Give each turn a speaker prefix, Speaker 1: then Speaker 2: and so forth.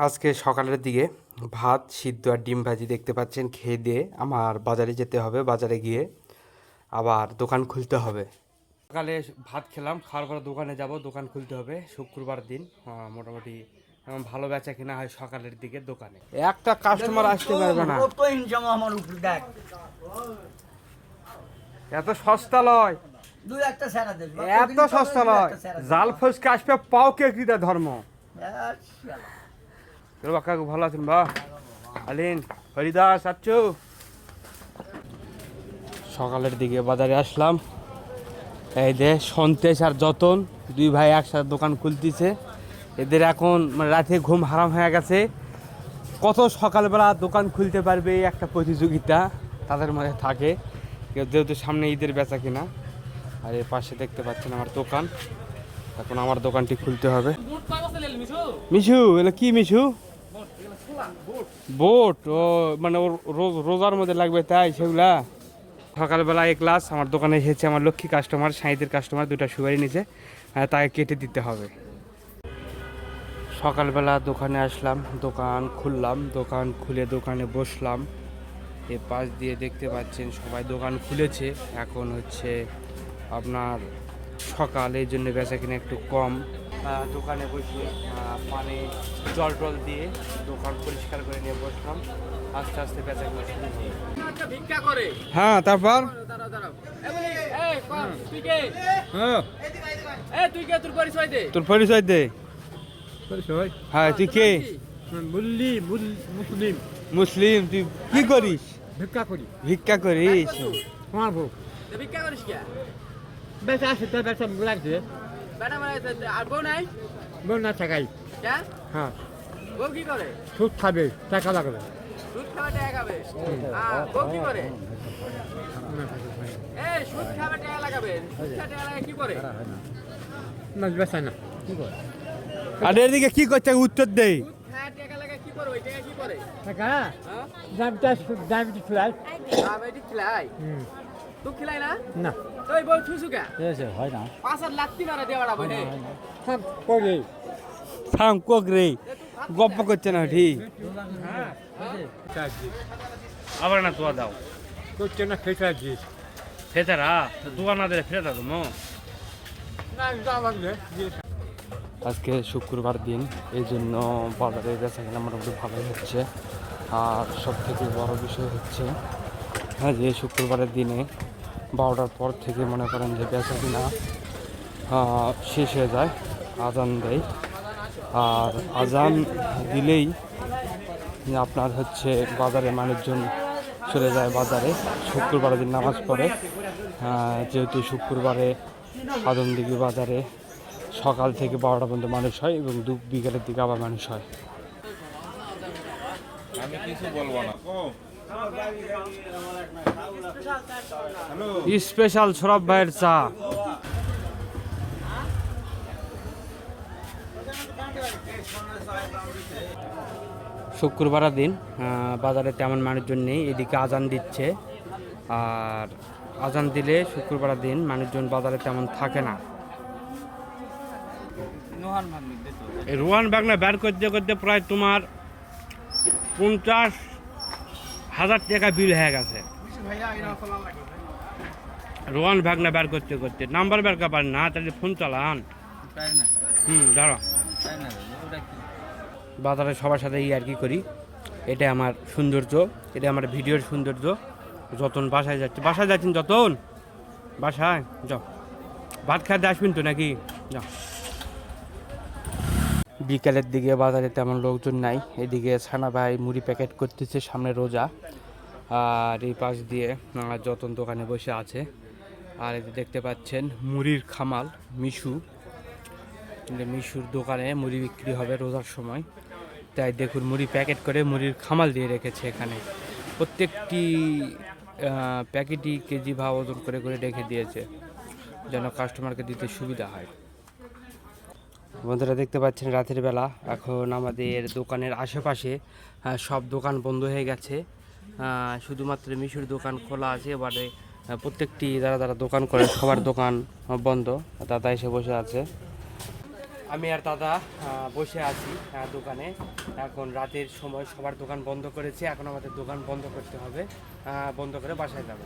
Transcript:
Speaker 1: আজকে সকালের দিকে ভাত সিদ্ধ আর ডিম ভাজি দেখতে পাচ্ছেন খেয়ে দিয়ে আমার বাজারে যেতে হবে। বাজারে গিয়ে আবার দোকান খুলতে হবে। সকালে ভাত খেলাম, খাওয়ার পরে দোকানে যাব, দোকান খুলতে হবে শুক্রবার দিন। মোটামুটি ভালো বেচা কিনা হয় সকালের দিকে দোকানে। একটা কাস্টমার আসতে পারবে না, এত সস্তা লয়, এত সস্তা লয়। জাল ফসকে আসবে পাও কে ক্রীড়া ধর্ম। কাকু ভালো আছেন বা? আলিন হরিদাস আচ্ছু। সকালের দিকে বাজারে আসলাম, এই যে সন্তেশ আর যতন দুই ভাই একসাথে দোকান খুলতেছে। এদের এখন রাতে ঘুম হারাম হয়ে গেছে, কত সকালবেলা দোকান খুলতে পারবে একটা প্রতিযোগিতা তাদের মধ্যে থাকে। যেহেতু সামনে ঈদের বেচা কিনা। আর এর পাশে দেখতে পাচ্ছেন আমার দোকান, এখন আমার দোকানটি খুলতে হবে। মিশু এগুলো কি মিশু? বোট ও মানে ওর রোজার মধ্যে লাগবে তাই সেগুলা। সকালবেলা এক গ্লাস আমার দোকানে এসেছে আমার লক্ষ্মী কাস্টমার, সাঁইদের কাস্টমার, দুটা সুপারি নিচে, তাকে কেটে দিতে হবে। সকালবেলা দোকানে আসলাম, দোকান খুললাম, দোকান খুলে দোকানে বসলাম। এ পাশ দিয়ে দেখতে পাচ্ছেন সবাই দোকান খুলেছে। এখন হচ্ছে আপনার সকাল, এই জন্য বেচা কিনা একটু কম। দোকানে বসে পানি জল টল দিয়ে দোকান পরিষ্কার করে নিয়ে বসলাম। আস্তে আস্তে বেচা কিনা শুরু হবে। হ্যাঁ, তারপর তোর পরিচয় দে। হ্যাঁ, তুই কে? মুসলিম। মুসলিম, তুই কি করিস? ভিক্ষা করি। ভিক্ষা করিস? ভিক্ষা করিস কে? বেচা আছে তো, বেচা লাগছে। বেটা মানে আর বউ নাই? বউ না থাকাই। হ্যাঁ। বউ কি করে? সুদ খাবে, টাকা লাগবে। সুদ খাবে, টাকা খাবে। বউ কি করে? এই সুদ খাবে, টাকা লাগাবে। সুদ খাবে, টাকা লাগাবে কি করে? না বেচা না। কি করে? আর এদিকে কি করছে উত্তর দেই। হ্যাঁ, টাকা লাগা কি করে? ওই টাকা কি করে? টাকা? হ্যাঁ। Diabetes fly. Diabetes fly? তুই খিলাই না? না। তুই বল থুসুকা? এসে হয় না। 5 লাখ মারা দেওয়াটা বলে। থাম কগে। থাম কগরে। গপ্প করছে না ঠিক। হ্যাঁ। আবার না তোয়া দাও। করছে না ফেটা জি। ফেটারা? তোয়া না দিলে ফেটা দাও মো। না দাও লাগবে। আজকে শুক্রবার দিন, এই জন্য বাজারে বেচা কিনা মোটামুটি ভালোই হচ্ছে। আর সব থেকে বড় বিষয় হচ্ছে হ্যাঁ যে শুক্রবারের দিনে 12টার পর থেকে মনে করেন যে বেচা কিনা শেষ হয়ে যায়, আজান দেয়। আর আজান দিলেই আপনার হচ্ছে বাজারে মানুষজন চলে যায় বাজারে শুক্রবারের দিন নামাজ পড়ে। যেহেতু শুক্রবারে আদমদিঘি বাজারে সকাল থেকে 12টা পর্যন্ত মানুষ হয় এবং বিকেলের দিকে আবার মানুষ হয়। আমি কিছু বলবো না। স্পেশাল সরব ভাইয়ের চা। শুক্রবার দিন বাজারে তেমন মানুষজন নেই, এদিকে আজান দিচ্ছে। আর আজান দিলে শুক্রবার দিন মানুষজন বাজারে তেমন থাকে না। রোহান বাগনা বের করতে করতে প্রায় তোমার 50,000 টাকা বিল হয়ে গেছে। রোহান ভাগনা বের করতে করতে নাম্বার বের করবার না, তাহলে ফোন চালান। ধরো বাজারে সবার সাথে আর কি করি, এটা আমার সৌন্দর্য, এটা আমার ভিডিওর সৌন্দর্য। যতন বাসায় যাচ্ছে, বাসায় যাচ্ছেন যতন? বাসায় যাও, ভাত খাইতে আসবেন তো নাকি? যাও। বিকালের দিকে বাজারে তেমন লোকজন নাই, এদিকে ছানা ভাই মুড়ি প্যাকেট করতেছে, সামনে রোজা। আর এই পাশ দিয়ে যতন দোকানে বসে আছে। আর এই দেখতে পাচ্ছেন মুড়ির খামাল মিশু, মিশুর দোকানে মুড়ি বিক্রি হবে রোজার সময়। তাই দেখুন মুড়ি প্যাকেট করে মুড়ির খামাল দিয়ে রেখেছে এখানে। প্রত্যেকটি প্যাকেটই কেজি ভাব ওজন করে করে রেখে দিয়েছে, যেন কাস্টমারকে দিতে সুবিধা হয়। বন্ধুরা দেখতে পাচ্ছেন রাতের বেলা, এখন আমাদের দোকানের আশেপাশে সব দোকান বন্ধ হয়ে গেছে, শুধুমাত্র মিশুর দোকান খোলা আছে। এবারে প্রত্যেকটি যারা যারা দোকান করে সবার দোকান বন্ধ, দাদা এসে বসে আছে। আমি আর দাদা বসে আছি দোকানে। এখন রাতের সময় সবার দোকান বন্ধ করেছে, এখন আমাদের দোকান বন্ধ করতে হবে, বন্ধ করে বাসায় যাবো।